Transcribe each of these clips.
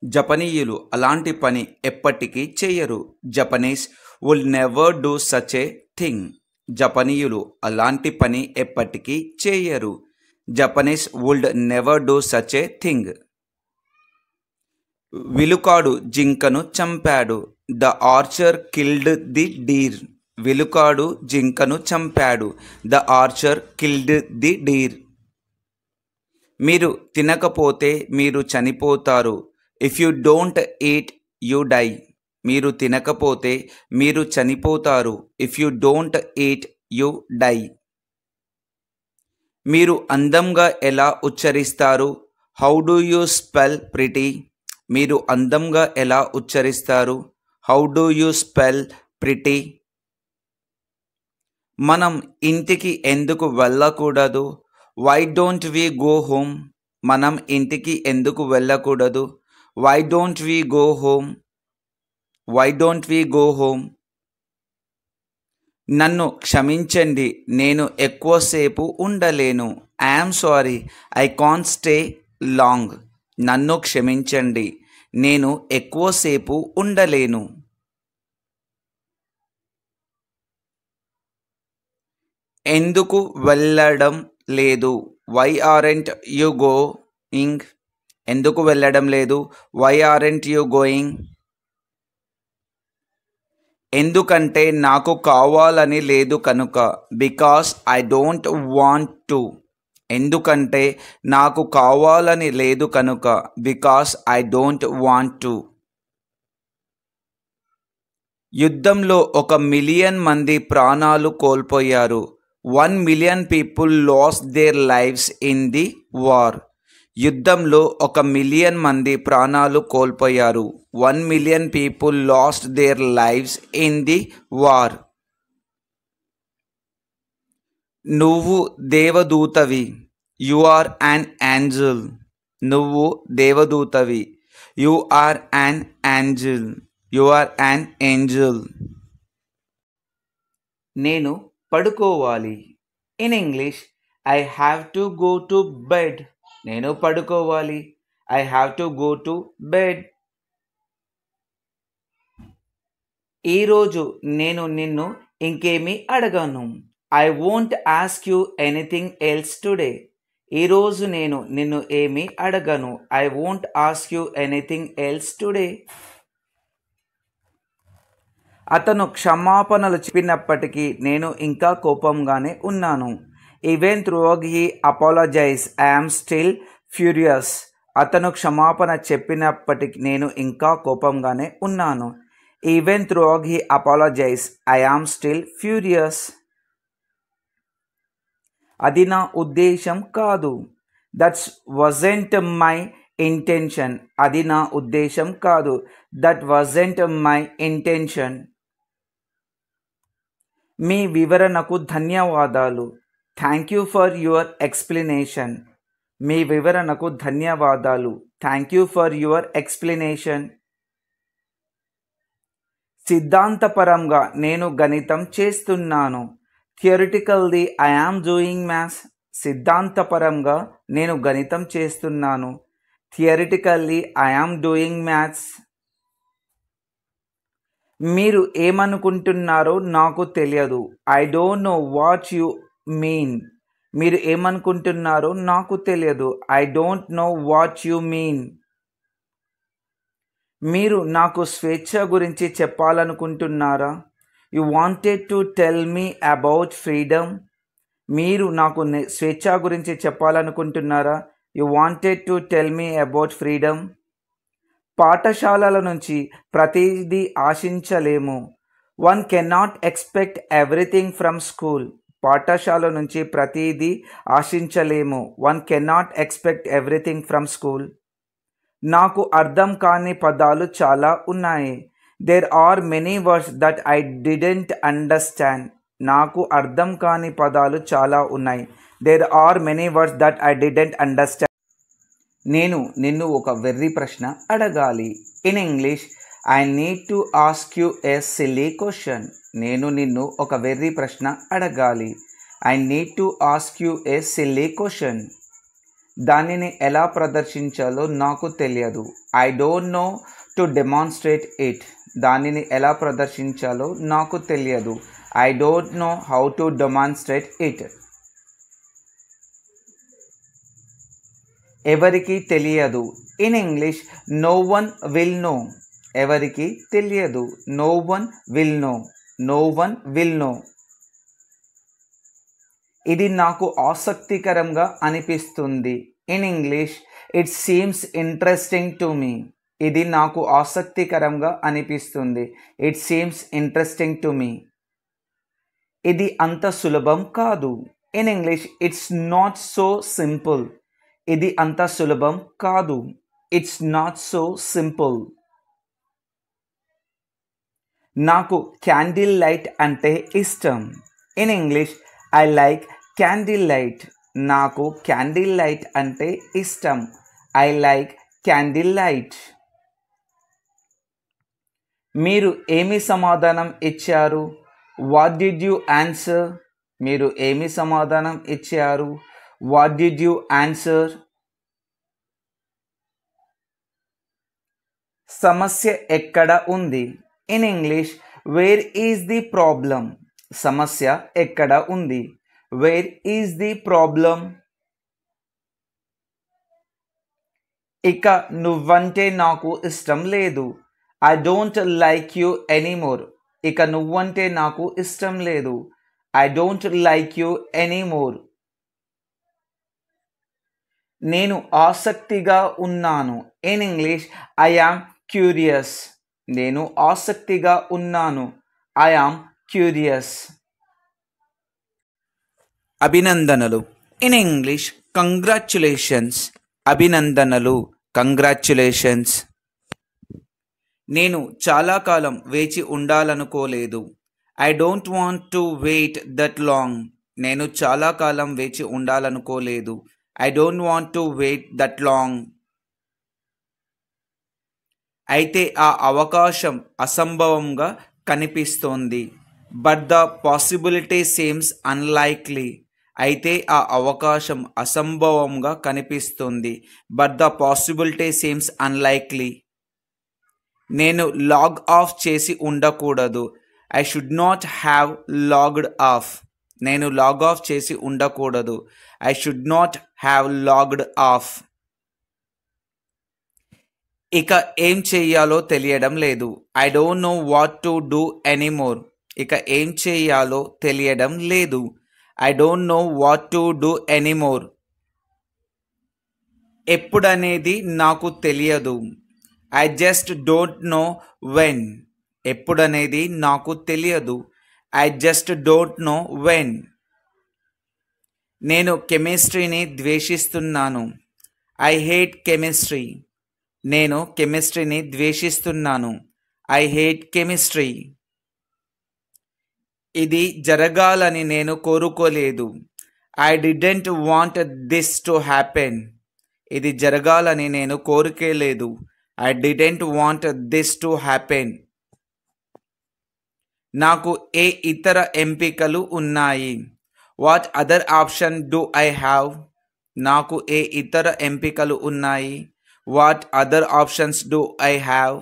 జపనీయులు అలాంటి పని ఎప్పటికీ చెయ్యరు. Japanese would never do such a thing. జపనీయులు అలాంటి పని ఎప్పటికీ చెయ్యరు. Japanese would never do such a thing. విలుకాడు జింకను చంపాడు. The archer killed the deer. విలుకాడు జింకను చంపాడు. The archer killed the deer. మీరు తినకపోతే మీరు చనిపోతారు. If you don't eat you die. మీరు తినకపోతే మీరు చనిపోతారు. If you don't eat you die. మీరు అందంగా ఎలా ఉచ్చరిస్తారు? How do you spell pretty? మీరు అందంగా ఎలా ఉచ్చరిస్తారు? How do you spell pretty? మనం ఇంటికి ఎందుకు వెళ్ళకూడదు? Why don't we go home? మనం ఇంటికి ఎందుకు వెళ్ళకూడదు? Why don't we go home? Why don't we go home? నన్ను క్షమించండి, నేను ఎక్కువసేపు ఉండలేను. I'm sorry, I can't stay long. నన్ను క్షమించండి, నేను ఎక్కువసేపు ఉండలేను. ఎందుకు వెళ్ళడం లేదు? Why aren't you going? ఎందుకు వెళ్ళడం లేదు? Why aren't you going? ఎందుకంటే నాకు కావాలని లేదు కనుక. Because I don't want to. ఎందుకంటే నాకు కావాలని లేదు కనుక. Because I don't want to. యుద్ధంలో 1,000,000 మంది ప్రాణాలు కోల్పోయారు. 1,000,000 people lost their lives in the war. యుద్ధంలో 1,000,000 మంది ప్రాణాలు కోల్పోయారు. 1,000,000 people lost their lives in the war. నువ్వు దేవదూతవి. You are an angel. నువ్వు దేవదూతవి. You are an angel. You are an angel. నేను పడుకోవాలి. In English, I have to go to bed. నేను పడుకోవాలి. I have to go to bed. ఈరోజు నేను నిన్ను ఇంకేమీ అడగను. I won't ask you anything else today. ఈరోజు నేను నిన్ను ఏమీ అడగను. I won't ask you anything else today. అతను క్షమాపణలు చెప్పినప్పటికీ నేను ఇంకా కోపంగానే ఉన్నాను. Even through he apologize, I'm still furious. అతను క్షమాపణ చెప్పినప్పటికీ నేను ఇంకా కోపంగానే ఉన్నాను. Even through he apologize, I am still furious. అది నా ఉద్దేశం కాదు. That's wasn't my intention. అది నా ఉద్దేశం కాదు. That wasn't my intention. మీ వివరణకు ధన్యవాదాలు. Thank you for your explanation. మీ వివరణకు ధన్యవాదాలు. Thank you for your explanation. సిద్ధాంతపరంగా నేను గణితం చేస్తున్నాను. Theoretically I am doing maths. సిద్ధాంతపరంగా నేను గణితం చేస్తున్నాను. Theoretically I am doing maths. మీరు ఏమనుకుంటున్నారో నాకు తెలియదు. I don't know what you mean. మీరు ఏమనుకుంటున్నారో నాకు తెలియదు. I don't know what you mean. మీరు నాకు స్వేచ్ఛ గురించి చెప్పాలనుకుంటున్నారా? You wanted to tell me about freedom. మీరు నాకు స్వేచ్ఛ గురించి చెప్పాలనుకుంటున్నారా? You wanted to tell me about freedom. పాఠశాలల నుంచి ప్రతిదీ ఆశించలేము. One cannot expect everything from school. పాఠశాల నుంచి ప్రతిదీ ఆశించలేము. One cannot expect everything from school. నాకు అర్థం కాని పదాలు చాలా ఉన్నాయి. There are many words that I didn't understand. నాకు అర్థం కాని పదాలు చాలా ఉన్నాయి. There are many words that I didn't understand. నేను నిన్ను ఒక వెర్రి ప్రశ్న అడగాలి. In English, I need to ask you a silly question. నేను నిన్ను ఒక వెర్రి ప్రశ్న అడగాలి. I need to ask you a silly question. దానిని ఎలా ప్రదర్శించాలో నాకు తెలియదు. I don't know to demonstrate it. దానిని ఎలా ప్రదర్శించాలో నాకు తెలియదు. I don't know how to demonstrate it. ఎవరికి తెలియదు. In English no one will know. ఎవరికి తెలియదు. No one will know. No one will know. ఇది నాకు ఆసక్తికరంగా అనిపిస్తుంది. In English it seems interesting to me. ఇది నాకు ఆసక్తికరంగా అనిపిస్తుంది. It seems interesting to me. ఇది అంత సులభం కాదు. In English it's not so simple. ఇది అంత సులభం కాదు. It's not so simple. నాకు క్యాండిల్ లైట్ అంటే ఇష్టం. In English I like candle light. నాకు క్యాండిల్ లైట్ అంటే ఇష్టం. I like candle light. మీరు ఏమి సమాధానం ఇచ్చారు? What did you answer? మీరు ఏమి సమాధానం ఇచ్చారు? What did you answer? సమస్య ఎక్కడ ఉంది? In English where is the problem. సమస్య ఎక్కడ ఉంది? Where is the problem? ఇక నువ్వంటే నాకు ఇష్టం లేదు. I don't like you anymore. ఇక నువ్వంటే నాకు ఇష్టం లేదు. I don't like you anymore. నేను ఆసక్తిగా ఉన్నాను. In English I am curious. నేను ఆసక్తిగా ఉన్నాను. I am curious. అభినందనలు. In English congratulations. అభినందనలు. కంగ్రాచ్యులేషన్స్. నేను చాలా కాలం వేచి ఉండాలనుకోలేదు. I don't want to wait that long. నేను చాలా కాలం వేచి ఉండాలనుకోలేదు. I don't want to wait that long. అయితే ఆ అవకాశం అసంభవంగా కనిపిస్తోంది. But the possibility seems unlikely. అయితే ఆ అవకాశం అసంభవంగా కనిపిస్తుంది. But the possibility seems unlikely. నేను లాగ్ ఆఫ్ చేసి ఉండకూడదు. I should not have logged off. నేను లాగ్ ఆఫ్ చేసి ఉండకూడదు. I should not have logged off. ఇక ఏం చెయ్యాలో తెలియడం లేదు. I don't know what to do anymore. ఇక ఏం చెయ్యాలో తెలియడం లేదు. I don't know what to do anymore. ఎప్పుడనేది నాకు తెలియదు. I just don't know when. ఎప్పుడనేది నాకు తెలియదు. I just don't know when. నేను కెమిస్ట్రీని ద్వేషిస్తున్నాను. I hate chemistry. నేను కెమిస్ట్రీని ద్వేషిస్తున్నాను. I hate chemistry. ఇది జరగాలని నేను కోరుకోలేదు. I didn't want this to happen. ఇది జరగాలని నేను కోరుకోలేదు. I didn't want this to happen. నాకు ఏ ఇతర ఎంపికలు ఉన్నాయి? What other option do I have? నాకు ఏ ఇతర ఎంపికలు ఉన్నాయి? What other options do I have?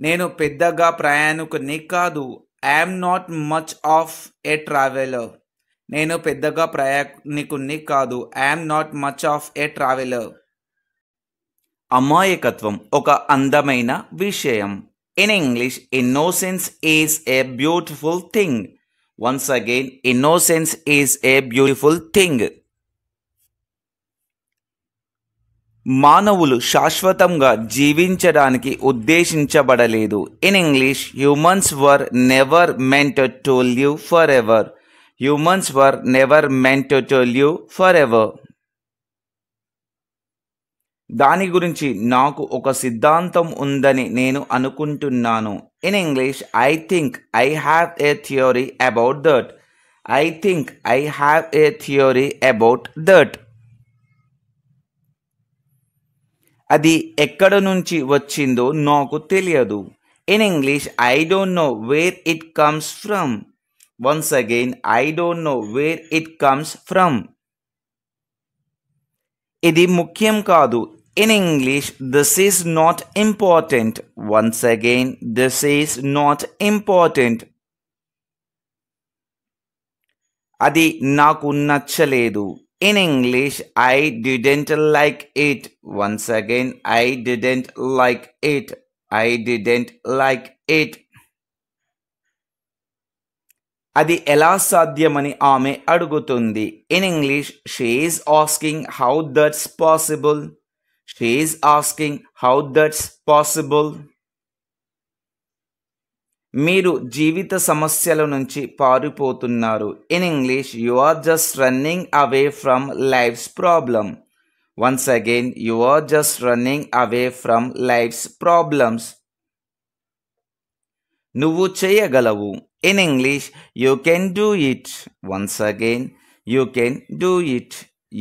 నేను పెద్దగా ప్రయాణికుని కాదు. I'm not much of a traveller. నేను పెద్దగా ప్రయాణికుని కాదు. I'm not much of a traveller. అమాయకత్వం ఒక అందమైన విషయం. In English innocence is a beautiful thing. Once again innocence is a beautiful thing. మానవులు శాశ్వతంగా జీవించడానికి ఉద్దేశించబడలేదు. In English humans were never meant to live forever. Humans were never meant to live forever. దాని గురించి నాకు ఒక సిద్ధాంతం ఉందని నేను అనుకుంటున్నాను. In English I think I have a theory about that. I think I have a theory about that. అది ఎక్కడ నుంచి వచ్చిందో నాకు తెలియదు. In English I don't know where it comes from. Once again I don't know where it comes from. ఇది ముఖ్యం కాదు. In English, this is not important. Once again, this is not important. అది నాకు నచ్చలేదు. In English, I didn't like it. Once again, I didn't like it. I didn't like it. అది ఎలా సాధ్యమని ఆమె అడుగుతుంది. In English, she is asking how that's possible. She is asking how that's possible. మీరు జీవిత సమస్యల నుంచి పారిపోతున్నారు. In English, you are just running away from life's problem. Once again, you are just running away from life's problems. నువ్వు చేయగలవు. In English, you can do it. Once again, you can do it.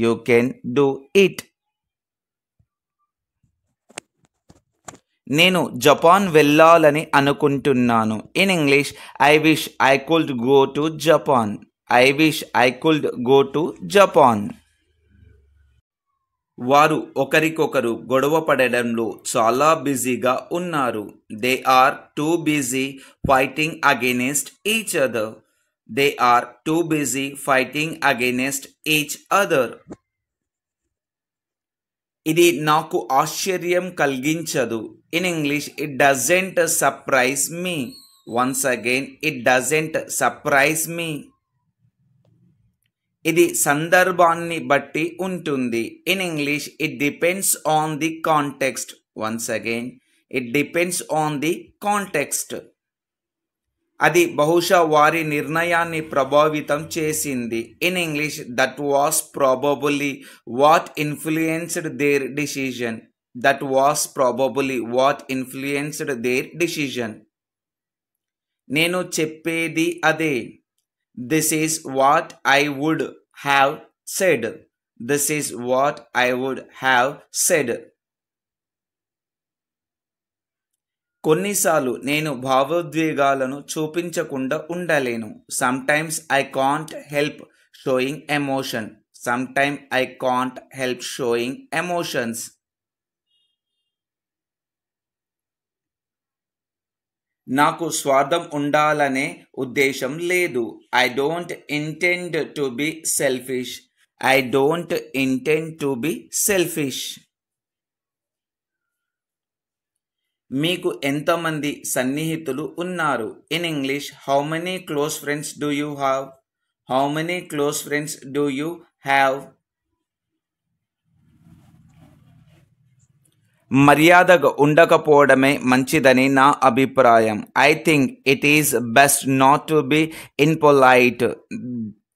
You can do it. నేను Japan వెళ్ళాలని అనుకుంటున్నాను. In English, I wish I could go to Japan. I wish I could go to Japan. వారు ఒకరికొకరు గొడవ పడడంలో చాలా బిజీగా ఉన్నారు. They are too busy fighting against each other. They are too busy fighting against each other. ఇది నాకు ఆశ్చర్యం కలిగించదు. In English, it doesn't surprise me. Once again, it doesn't surprise me. ఇది సందర్భాన్ని బట్టి ఉంటుంది. In English, it depends on the context. Once again, it depends on the context. అది బహుశా వారి నిర్ణయాన్ని ప్రభావితం చేసింది. In English, that was probably what influenced their decision. That was probably what influenced their decision. నేను చెప్పేది అదే. This is what I would have said. This is what I would have said. కొన్నిసార్లు నేను భావోద్వేగాలను చూపించకుండా ఉండలేను. Sometimes I can't help showing emotion. Sometimes I can't help showing emotions. నాకు స్వార్థం ఉండాలనే ఉద్దేశం లేదు. I don't intend to be selfish. I don't intend to be selfish. మీకు ఎంతమంది సన్నిహితులు ఉన్నారు? In English, how many close friends do you have? How many close friends do you have? మర్యాదగా ఉండకపోవడమే మంచిదని నా అభిప్రాయం. I think it is best not to be impolite.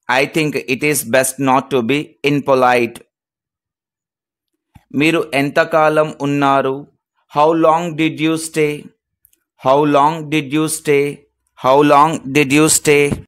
I think it is best not to be impolite. మీరు ఎంతకాలం ఉన్నారు? How long did you stay? How long did you stay? How long did you stay?